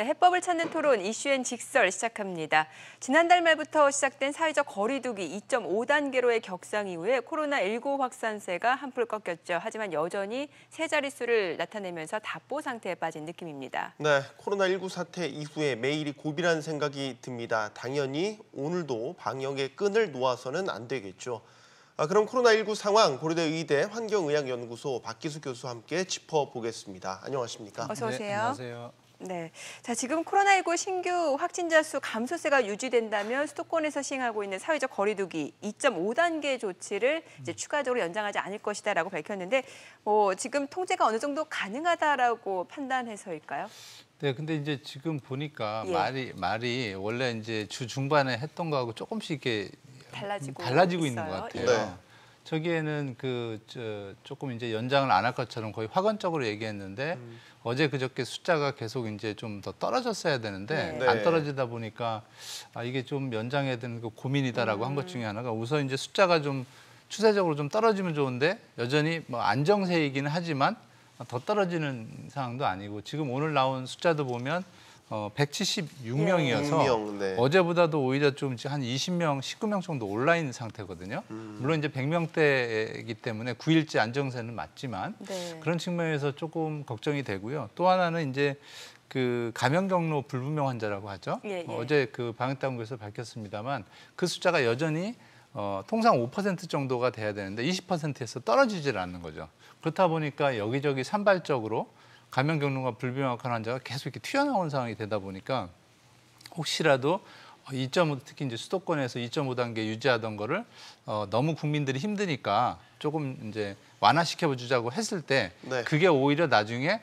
네, 해법을 찾는 토론 이슈앤 직설 시작합니다. 지난달 말부터 시작된 사회적 거리두기 2.5단계로의 격상 이후에 코로나19 확산세가 한풀 꺾였죠. 하지만 여전히 세 자릿수를 나타내면서 답보 상태에 빠진 느낌입니다. 네, 코로나19 사태 이후에 매일이 고비란 생각이 듭니다. 당연히 오늘도 방역의 끈을 놓아서는 안 되겠죠. 그럼 코로나19 상황 고려대 의대 환경의학연구소 박기수 교수와 함께 짚어보겠습니다. 안녕하십니까? 어서 오세요. 네, 안녕하세요. 네, 자 지금 코로나19 신규 확진자 수 감소세가 유지된다면 수도권에서 시행하고 있는 사회적 거리두기 2.5단계 조치를 이제 추가적으로 연장하지 않을 것이다라고 밝혔는데, 지금 통제가 어느 정도 가능하다라고 판단해서일까요? 네, 근데 이제 지금 보니까 예. 말이 원래 이제 주 중반에 했던 거하고 조금씩 이렇게 달라지고 있는 것 같아요. 네. 저기에는 조금 이제 연장을 안 할 것처럼 거의 확언적으로 얘기했는데 어제 그저께 숫자가 계속 이제 좀 더 떨어졌어야 되는데 네. 안 떨어지다 보니까 이게 좀 연장해야 되는 거 고민이다라고 한 것 중에 하나가 우선 이제 숫자가 좀 추세적으로 좀 떨어지면 좋은데 여전히 뭐 안정세이기는 하지만 더 떨어지는 상황도 아니고 지금 오늘 나온 숫자도 보면 176명이어서 네. 어제보다도 오히려 좀 한 20명, 19명 정도 올라 있는 상태거든요. 물론 이제 100명대이기 때문에 9일째 안정세는 맞지만 네. 그런 측면에서 조금 걱정이 되고요. 또 하나는 이제 그 감염 경로 불분명 환자라고 하죠. 예. 어제 그 방역당국에서 밝혔습니다만 그 숫자가 여전히 통상 5% 정도가 돼야 되는데 20%에서 떨어지질 않는 거죠. 그렇다 보니까 여기저기 산발적으로 감염 경로가 불명확한 환자가 계속 이렇게 튀어나오는 상황이 되다 보니까 혹시라도 2.5 특히 이제 수도권에서 2.5단계 유지하던 거를 너무 국민들이 힘드니까 조금 이제 완화시켜 주자고 했을 때 네. 그게 오히려 나중에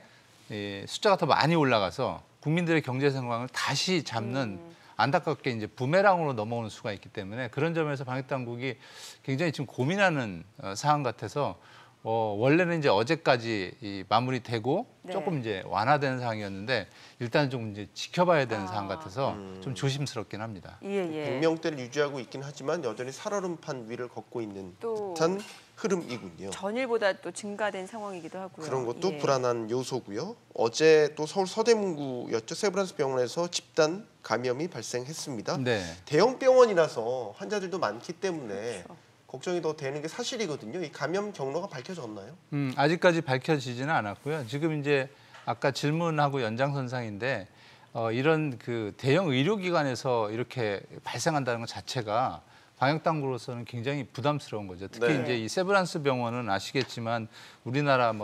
숫자가 더 많이 올라가서 국민들의 경제 상황을 다시 잡는 안타깝게 이제 부메랑으로 넘어오는 수가 있기 때문에 그런 점에서 방역당국이 굉장히 지금 고민하는 사안 같아서 원래는 이제 어제까지 마무리되고 네. 조금 이제 완화된 상황이었는데 일단 좀 이제 지켜봐야 되는 상황 같아서 좀 조심스럽긴 합니다. 예. 100명대를 유지하고 있긴 하지만 여전히 살얼음판 위를 걷고 있는 또 듯한 흐름이군요. 전일보다 또 증가된 상황이기도 하고요. 그런 것도 예. 불안한 요소고요. 어제 또 서울 서대문구였죠. 세브란스 병원에서 집단 감염이 발생했습니다. 네. 대형 병원이라서 환자들도 많기 때문에 그렇죠. 걱정이 더 되는 게 사실이거든요. 이 감염 경로가 밝혀졌나요? 아직까지 밝혀지지는 않았고요. 지금 이제 아까 질문하고 연장선상인데 이런 그 대형 의료기관에서 이렇게 발생한다는 것 자체가 방역당국으로서는 굉장히 부담스러운 거죠. 특히 네. 이제 이 세브란스 병원은 아시겠지만 우리나라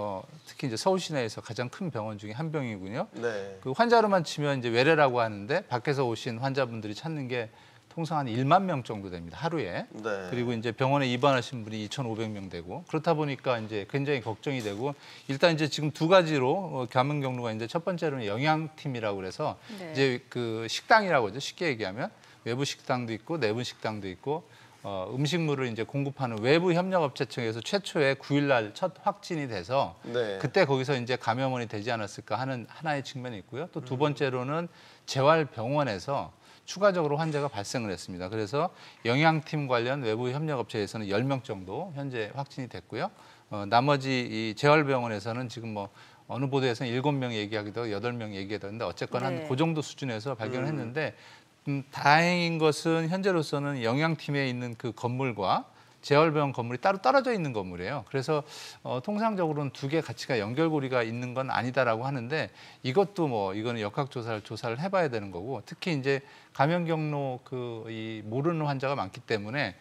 특히 이제 서울 시내에서 가장 큰 병원 중에 한 병이군요. 네. 그 환자로만 치면 이제 외래라고 하는데 밖에서 오신 환자분들이 찾는 게 통상 한 1만 명 정도 됩니다. 하루에. 네. 그리고 이제 병원에 입원하신 분이 2,500명 되고 그렇다 보니까 이제 굉장히 걱정이 되고 일단 이제 지금 두 가지로 감염 경로가 이제 첫 번째로는 영양팀이라고 그래서 네. 이제 그 식당이라고 하죠. 쉽게 얘기하면 외부 식당도 있고 내부 식당도 있고 음식물을 이제 공급하는 외부 협력업체청에서 최초의 9일날 첫 확진이 돼서 네. 그때 거기서 이제 감염원이 되지 않았을까 하는 하나의 측면이 있고요. 또 두 번째로는 재활병원에서 추가적으로 환자가 발생을 했습니다. 그래서 영양팀 관련 외부 협력업체에서는 10명 정도 현재 확진이 됐고요. 나머지 이 재활병원에서는 지금 어느 보도에서는 7명 얘기하기도 하고 8명 얘기하기도 하는데 어쨌거나 네. 한 그 정도 수준에서 발견을 했는데 다행인 것은 현재로서는 영양팀에 있는 그 건물과 재활병원 건물이 따로 떨어져 있는 건물이에요. 그래서 통상적으로는 두 개 가치가 연결고리가 있는 건 아니다라고 하는데 이것도 이거는 조사를 해봐야 되는 거고 특히 이제 감염 경로 이 모르는 환자가 많기 때문에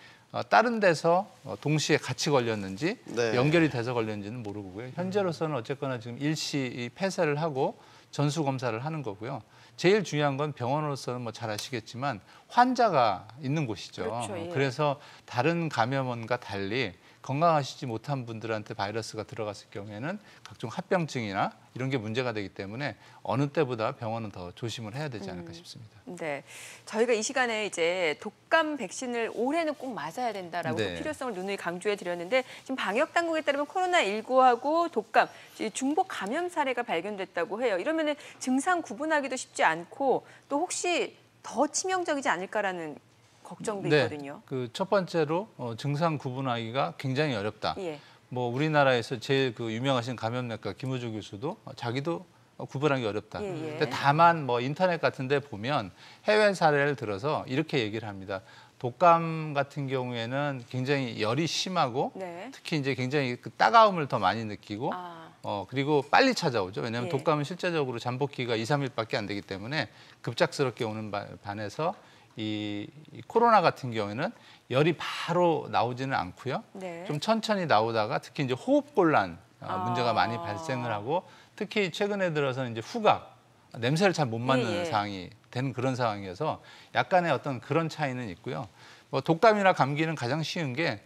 다른 데서 동시에 같이 걸렸는지 네. 연결이 돼서 걸렸는지는 모르고요. 현재로서는 어쨌거나 지금 일시 폐쇄를 하고 전수 검사를 하는 거고요. 제일 중요한 건 병원으로서는 잘 아시겠지만 환자가 있는 곳이죠. 그렇죠, 예. 그래서 다른 감염원과 달리 건강하시지 못한 분들한테 바이러스가 들어갔을 경우에는 각종 합병증이나 이런 게 문제가 되기 때문에 어느 때보다 병원은 더 조심을 해야 되지 않을까 싶습니다. 네, 저희가 이 시간에 이제 독감 백신을 올해는 꼭 맞아야 된다라고 네. 필요성을 누누이 강조해 드렸는데 지금 방역 당국에 따르면 코로나19하고 독감, 중복 감염 사례가 발견됐다고 해요. 이러면은 증상 구분하기도 쉽지 않고 또 혹시 더 치명적이지 않을까라는 걱정도 있거든요. 그 첫 번째로 증상 구분하기가 굉장히 어렵다. 예. 우리나라에서 제일 그 유명하신 감염내과 김우주 교수도 자기도 구분하기 어렵다. 예, 예. 근데 다만 뭐 인터넷 같은 데 보면 해외 사례를 들어서 이렇게 얘기를 합니다. 독감 같은 경우에는 굉장히 열이 심하고 네. 특히 이제 굉장히 그 따가움을 더 많이 느끼고 아, 그리고 빨리 찾아오죠. 왜냐하면 예. 독감은 실제적으로 잠복기가 2, 3일밖에 안 되기 때문에 급작스럽게 오는 반해서 이 코로나 같은 경우에는 열이 바로 나오지는 않고요. 네. 좀 천천히 나오다가 특히 이제 호흡곤란 문제가 아. 많이 발생을 하고 특히 최근에 들어서는 이제 후각, 냄새를 잘 못 맡는 예, 예. 상황이 되는 그런 상황이어서 약간의 어떤 그런 차이는 있고요. 뭐 독감이나 감기는 가장 쉬운 게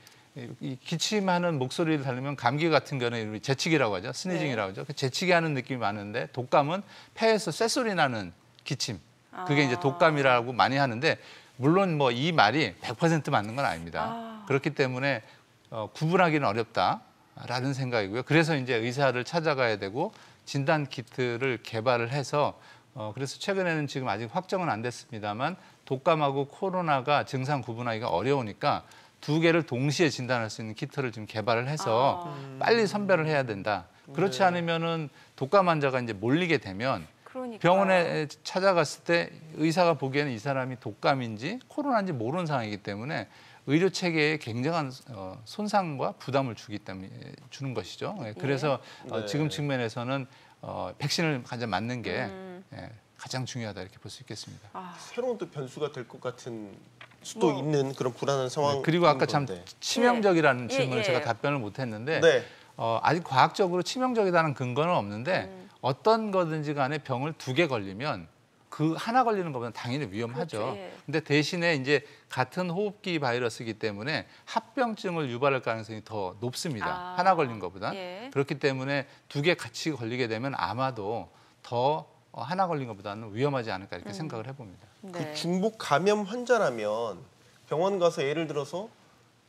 이 기침하는 목소리를 달리면 감기 같은 경우는 우리 재치기라고 하죠. 스니징이라고 하죠. 그 재치기 하는 느낌이 많은데 독감은 폐에서 쇳소리 나는 기침. 그게 이제 독감이라고 많이 하는데 물론 뭐 이 말이 100% 맞는 건 아닙니다. 그렇기 때문에 구분하기는 어렵다라는 생각이고요. 그래서 이제 의사를 찾아가야 되고 진단 키트를 개발을 해서 그래서 최근에는 지금 아직 확정은 안 됐습니다만 독감하고 코로나가 증상 구분하기가 어려우니까 두 개를 동시에 진단할 수 있는 키트를 지금 개발을 해서 빨리 선별을 해야 된다. 그렇지 않으면은 독감 환자가 이제 몰리게 되면 그러니까. 병원에 찾아갔을 때 의사가 보기에는 이 사람이 독감인지 코로나인지 모르는 상황이기 때문에 의료 체계에 굉장한 손상과 부담을 주는 것이죠. 그래서 네. 지금 측면에서는 백신을 가장 맞는 게 가장 중요하다 이렇게 볼 수 있겠습니다. 새로운 또 변수가 될 것 같은 수도 있는 그런 불안한 상황. 그리고 아까 참 치명적이라는 예, 질문을 예. 제가 답변을 못했는데 네. 아직 과학적으로 치명적이라는 근거는 없는데 어떤 거든지 간에 병을 2개 걸리면 그 하나 걸리는 것보다 당연히 위험하죠. 그렇죠, 예. 근데 대신에 이제 같은 호흡기 바이러스이기 때문에 합병증을 유발할 가능성이 더 높습니다. 하나 걸린 것보다. 예. 그렇기 때문에 2개 같이 걸리게 되면 아마도 더 하나 걸린 것보다는 위험하지 않을까 이렇게 생각을 해봅니다. 네. 그 중복 감염 환자라면 병원 가서 예를 들어서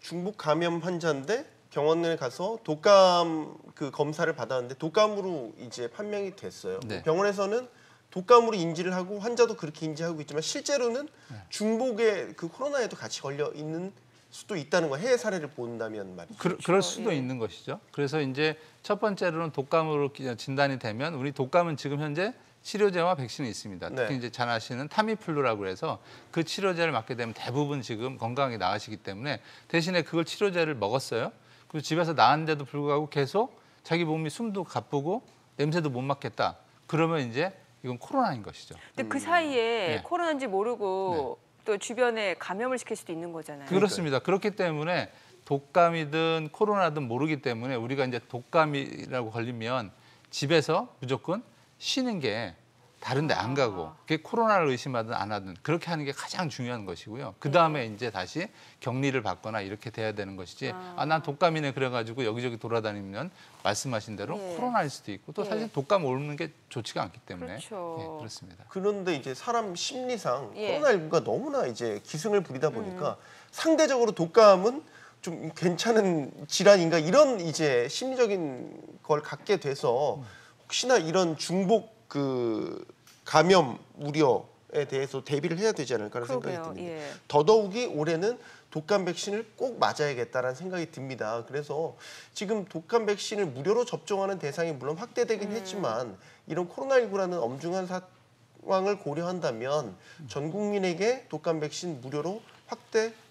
중복 감염 환자인데 병원에 가서 독감 그 검사를 받았는데 독감으로 이제 판명이 됐어요. 네. 병원에서는 독감으로 인지를 하고 환자도 그렇게 인지하고 있지만 실제로는 중복에 그 코로나에도 같이 걸려 있는 수도 있다는 거 해외 사례를 본다면 말이죠. 그럴 수도 예. 있는 것이죠. 그래서 이제 첫 번째로는 독감으로 진단이 되면 우리 독감은 지금 현재 치료제와 백신이 있습니다. 특히 네. 이제 잘 아시는 타미플루라고 해서 그 치료제를 맞게 되면 대부분 지금 건강하게 나으시기 때문에 대신에 그걸 치료제를 먹었어요. 그리고 집에서 나았는데도 불구하고 계속 자기 몸이 숨도 가쁘고 냄새도 못 맡겠다. 그러면 이제 이건 코로나인 것이죠. 근데 그 사이에 네. 코로나인지 모르고 또 주변에 감염을 시킬 수도 있는 거잖아요. 그렇습니다. 그렇기 때문에 독감이든 코로나든 모르기 때문에 우리가 이제 독감이라고 걸리면 집에서 무조건 쉬는 게 다른 데 안 가고 그게 코로나를 의심하든 안 하든 그렇게 하는 게 가장 중요한 것이고요. 그다음에 이제 다시 격리를 받거나 이렇게 돼야 되는 것이지 난 독감이네 그래가지고 여기저기 돌아다니면 말씀하신 대로 예. 코로나일 수도 있고 또 사실 독감 옮는 게 좋지가 않기 때문에 그렇죠. 그렇습니다. 그런데 이제 사람 심리상 예. 코로나19가 너무나 이제 기승을 부리다 보니까 상대적으로 독감은 좀 괜찮은 질환인가 이런 이제 심리적인 걸 갖게 돼서 혹시나 이런 중복 그 감염 우려에 대해서 대비를 해야 되지 않을까 하는 생각이 그러게요. 듭니다. 예. 더더욱이 올해는 독감 백신을 꼭 맞아야겠다라는 생각이 듭니다. 그래서 지금 독감 백신을 무료로 접종하는 대상이 물론 확대되긴 했지만 이런 코로나19라는 엄중한 상황을 고려한다면 전 국민에게 독감 백신 무료로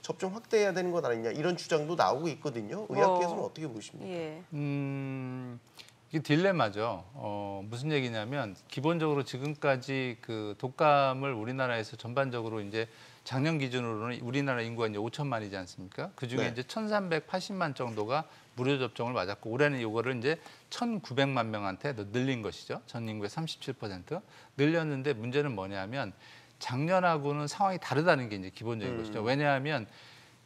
접종 확대해야 되는 것 아니냐 이런 주장도 나오고 있거든요. 의학계에서는 어떻게 보십니까? 예. 이게 딜레마죠. 무슨 얘기냐면 기본적으로 지금까지 그 독감을 우리나라에서 전반적으로 이제 작년 기준으로는 우리나라 인구가 이제 5천만이지 않습니까? 그 중에 네. 이제 1,380만 정도가 무료 접종을 맞았고 올해는 이거를 이제 1,900만 명한테 더 늘린 것이죠. 전 인구의 37% 늘렸는데 문제는 뭐냐면 작년하고는 상황이 다르다는 게 이제 기본적인 것이죠. 왜냐하면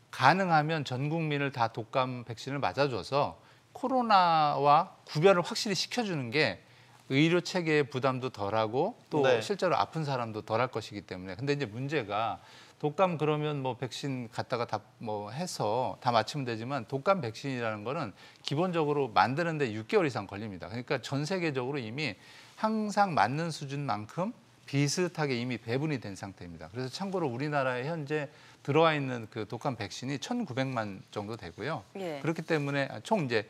가능하면 전 국민을 다 독감 백신을 맞아줘서 코로나와 구별을 확실히 시켜주는 게 의료 체계의 부담도 덜하고 또 네. 실제로 아픈 사람도 덜할 것이기 때문에 근데 이제 문제가 독감 그러면 뭐 백신 갖다가 다 뭐 해서 다 맞추면 되지만 독감 백신이라는 거는 기본적으로 만드는데 6개월 이상 걸립니다. 그러니까 전 세계적으로 이미 항상 맞는 수준만큼 비슷하게 이미 배분이 된 상태입니다. 그래서 참고로 우리나라에 현재 들어와 있는 그 독감 백신이 1,900만 정도 되고요. 예. 그렇기 때문에 총 이제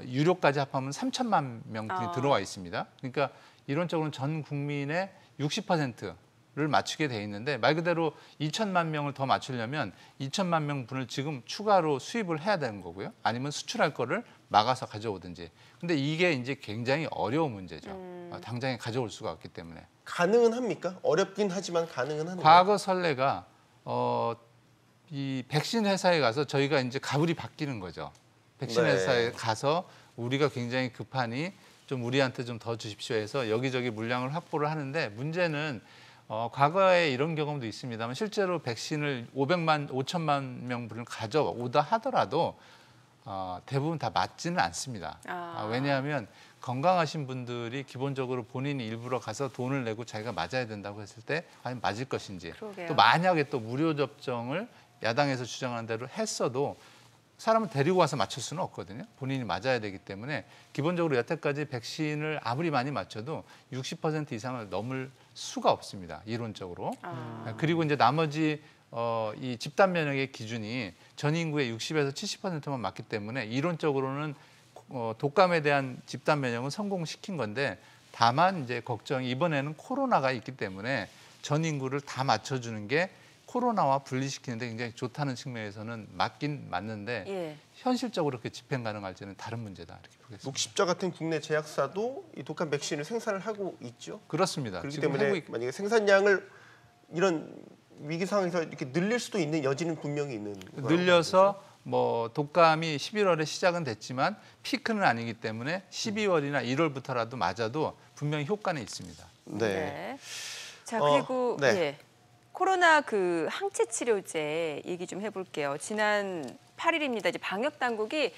유료까지 합하면 3천만 명분이 들어와 있습니다. 그러니까 이론적으로는 전 국민의 60%를 맞추게 돼 있는데 말 그대로 2천만 명을 더 맞추려면 2천만 명분을 지금 추가로 수입을 해야 되는 거고요. 아니면 수출할 거를 막아서 가져오든지. 근데 이게 이제 굉장히 어려운 문제죠. 당장에 가져올 수가 없기 때문에. 가능은 합니까? 어렵긴 하지만 가능은 한가요? 과거 선례가 이 백신 회사에 가서 저희가 이제 가불이 바뀌는 거죠. 백신 네. 회사에 가서 우리가 굉장히 급하니 좀 우리한테 좀 더 주십시오 해서 여기저기 물량을 확보를 하는데 문제는 과거에 이런 경험도 있습니다만 실제로 백신을 5천만 명분을 가져오다 하더라도 대부분 다 맞지는 않습니다. 왜냐하면 건강하신 분들이 기본적으로 본인이 일부러 가서 돈을 내고 자기가 맞아야 된다고 했을 때 과연 맞을 것인지 그러게요. 또 만약에 또 무료 접종을 야당에서 주장하는 대로 했어도 사람을 데리고 와서 맞출 수는 없거든요. 본인이 맞아야 되기 때문에 기본적으로 여태까지 백신을 아무리 많이 맞춰도 60% 이상을 넘을 수가 없습니다. 이론적으로. 그리고 이제 나머지 이 집단 면역의 기준이 전 인구의 60에서 70%만 맞기 때문에 이론적으로는 독감에 대한 집단 면역은 성공시킨 건데 다만 이제 걱정이 이번에는 코로나가 있기 때문에 전 인구를 다 맞춰주는 게 코로나와 분리시키는데 굉장히 좋다는 측면에서는 맞긴 맞는데 예. 현실적으로 그렇게 집행 가능할지는 다른 문제다 이렇게 보겠습니다. 녹십자 같은 국내 제약사도 이 독감 백신을 생산을 하고 있죠. 그렇습니다. 그렇기 지금 때문에 만약에 생산량을 이런 위기 상황에서 이렇게 늘릴 수도 있는 여지는 분명히 있는 거라고 늘려서 뭐 독감이 11월에 시작은 됐지만 피크는 아니기 때문에 12월이나 1월부터라도 맞아도 분명히 효과는 있습니다. 네. 자, 그리고 네. 예. 코로나 그 항체 치료제 얘기 좀 해볼게요. 지난 8일입니다. 이제 방역 당국이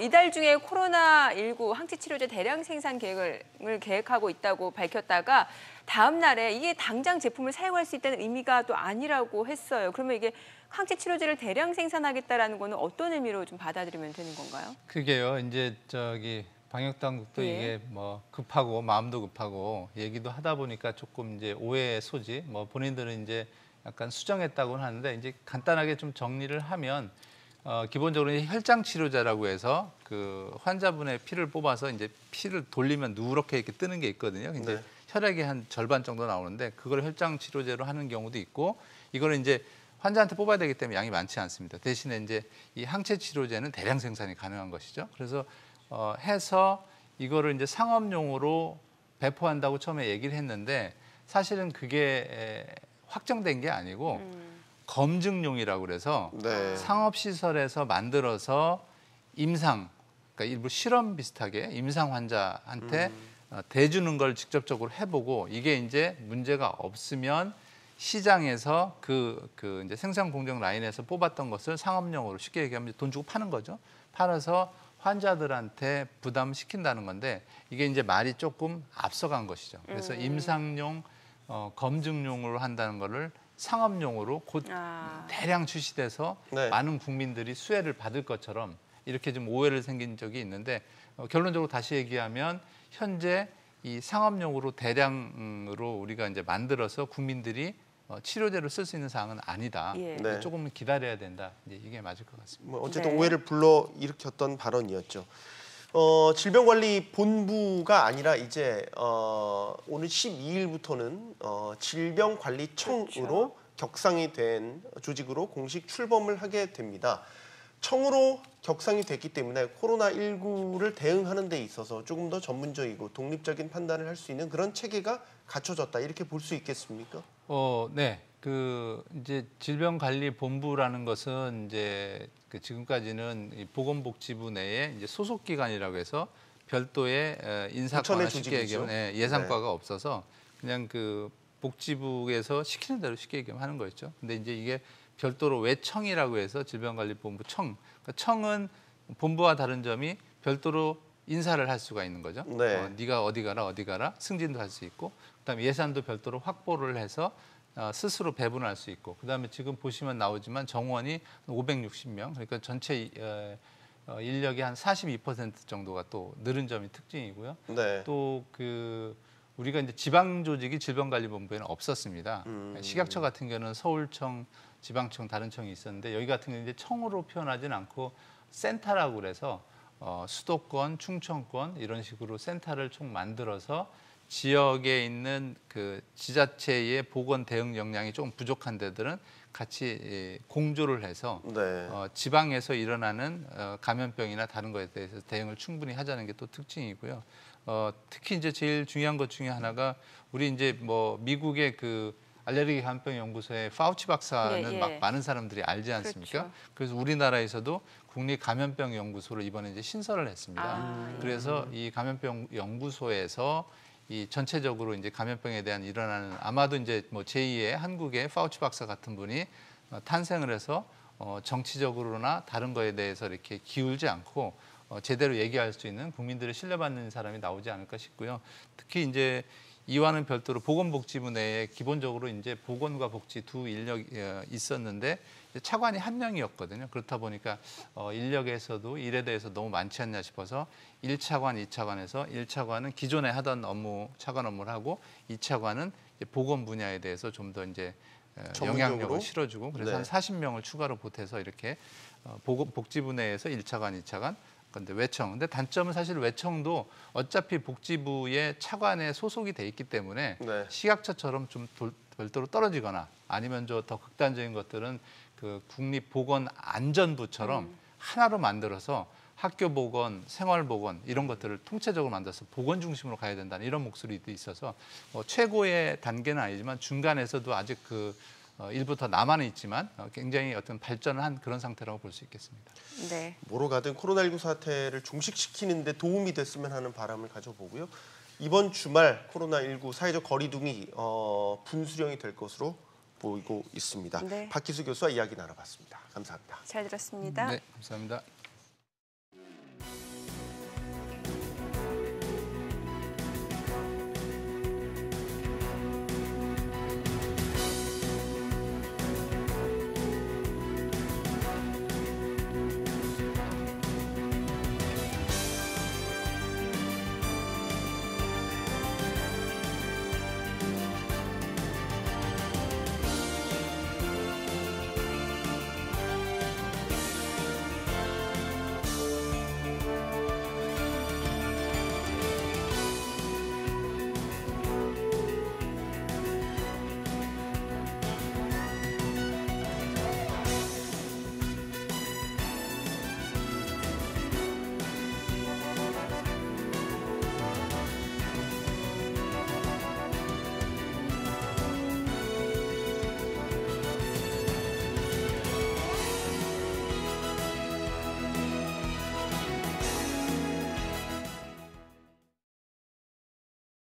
이달 중에 코로나19 항체 치료제 대량 생산 계획을 계획하고 있다고 밝혔다가 다음 날에 이게 당장 제품을 사용할 수 있다는 의미가 또 아니라고 했어요. 그러면 이게 항체 치료제를 대량 생산하겠다라는 거는 어떤 의미로 좀 받아들이면 되는 건가요? 그게요. 이제 방역 당국도 예. 이게 뭐 급하고 마음도 급하고 얘기도 하다 보니까 조금 이제 오해의 소지. 뭐 본인들은 이제 약간 수정했다고는 하는데 이제 간단하게 좀 정리를 하면 기본적으로 혈장 치료제라고 해서 그 환자분의 피를 뽑아서 이제 피를 돌리면 누렇게 이렇게 뜨는 게 있거든요. 이제 네. 혈액의 한 절반 정도 나오는데 그걸 혈장 치료제로 하는 경우도 있고 이거는 이제 환자한테 뽑아야 되기 때문에 양이 많지 않습니다. 대신에 이제 이 항체 치료제는 대량 생산이 가능한 것이죠. 그래서 해서 이거를 이제 상업용으로 배포한다고 처음에 얘기를 했는데 사실은 그게 확정된 게 아니고 검증용이라고 그래서 네. 상업시설에서 만들어서 임상, 그러니까 일부 실험 비슷하게 임상 환자한테 대주는 걸 직접적으로 해보고 이게 이제 문제가 없으면 시장에서 그 이제 생산 공정 라인에서 뽑았던 것을 상업용으로 쉽게 얘기하면 돈 주고 파는 거죠. 팔아서 환자들한테 부담시킨다는 건데 이게 이제 말이 조금 앞서간 것이죠. 그래서 임상용, 검증용으로 한다는 거를 상업용으로 곧 대량 출시돼서 네. 많은 국민들이 수혜를 받을 것처럼 이렇게 좀 오해를 생긴 적이 있는데 결론적으로 다시 얘기하면 현재 이 상업용으로 대량으로 우리가 이제 만들어서 국민들이 치료제로 쓸 수 있는 사항은 아니다. 예. 네. 조금 기다려야 된다. 이제 이게 맞을 것 같습니다. 뭐 어쨌든 네. 오해를 불러 일으켰던 발언이었죠. 질병관리본부가 아니라 이제 오늘 12일부터는 질병관리청으로 그렇죠. 격상이 된 조직으로 공식 출범을 하게 됩니다. 청으로 격상이 됐기 때문에 코로나19를 대응하는 데 있어서 조금 더 전문적이고 독립적인 판단을 할 수 있는 그런 체계가 갖춰졌다 이렇게 볼 수 있겠습니까? 네. 이제 질병관리본부라는 것은 이제 지금까지는 이 보건복지부 내에 이제 소속기관이라고 해서 별도의 인사과나 부천의 쉽게 조직이죠. 얘기하면 예산과가 없어서 그냥 그 복지부에서 시키는 대로 쉽게 얘기하면 하는 거였죠. 근데 이제 이게 별도로 외청이라고 해서 질병관리본부 청. 그러니까 청은 본부와 다른 점이 별도로 인사를 할 수가 있는 거죠. 네. 네가 어디 가라 승진도 할 수 있고 그다음에 예산도 별도로 확보를 해서 스스로 배분할 수 있고 그다음에 지금 보시면 나오지만 정원이 560명 그러니까 전체 인력이 한 42% 정도가 또 늘은 점이 특징이고요. 네. 또 우리가 이제 지방 조직이 질병관리본부에는 없었습니다. 식약처 같은 경우는 서울청, 지방청, 다른 청이 있었는데 여기 같은 경우는 이제 청으로 표현하지는 않고 센터라고 그래서 수도권, 충청권 이런 식으로 센터를 총 만들어서 지역에 있는 그 지자체의 보건 대응 역량이 조금 부족한 데들은 같이 공조를 해서 네. 지방에서 일어나는 감염병이나 다른 것에 대해서 대응을 충분히 하자는 게 또 특징이고요. 특히 이제 제일 중요한 것 중에 하나가 우리 이제 뭐 미국의 그 알레르기 감염병 연구소의 파우치 박사는 예, 예. 막 많은 사람들이 알지 않습니까? 그렇죠. 그래서 우리나라에서도 국립 감염병 연구소를 이번에 이제 신설을 했습니다. 예. 그래서 이 감염병 연구소에서 이 전체적으로 이제 감염병에 대한 일어나는 아마도 이제 뭐 제2의 한국의 파우치 박사 같은 분이 탄생을 해서 정치적으로나 다른 거에 대해서 이렇게 기울지 않고 제대로 얘기할 수 있는 국민들을 신뢰받는 사람이 나오지 않을까 싶고요. 특히 이제 이와는 별도로 보건복지부 내에 기본적으로 이제 보건과 복지 두 인력이 있었는데 차관이 한 명이었거든요. 그렇다 보니까 인력에서도 일에 대해서 너무 많지 않냐 싶어서 1차관, 2차관에서 1차관은 기존에 하던 업무, 차관 업무를 하고 2차관은 보건 분야에 대해서 좀 더 이제 전문적으로? 영향력을 실어주고 그래서 네. 한 40명을 추가로 보태서 이렇게 복지부 내에서 1차관, 2차관 근데 외청. 근데 단점은 사실 외청도 어차피 복지부의 차관에 소속이 돼 있기 때문에 네. 식약처처럼 좀 별도로 떨어지거나 아니면 더 극단적인 것들은 그 국립보건안전부처럼 하나로 만들어서 학교 보건, 생활 보건 이런 것들을 통체적으로 만들어서 보건 중심으로 가야 된다는 이런 목소리도 있어서 최고의 단계는 아니지만 중간에서도 아직 그 일부 더 남아는 있지만 굉장히 어떤 발전을 한 그런 상태라고 볼 수 있겠습니다. 네. 뭐로 가든 코로나19 사태를 종식시키는 데 도움이 됐으면 하는 바람을 가져보고요. 이번 주말 코로나19 사회적 거리두기 분수령이 될 것으로 보이고 있습니다. 네. 박기수 교수와 이야기 나눠봤습니다. 감사합니다. 잘 들었습니다. 네, 감사합니다.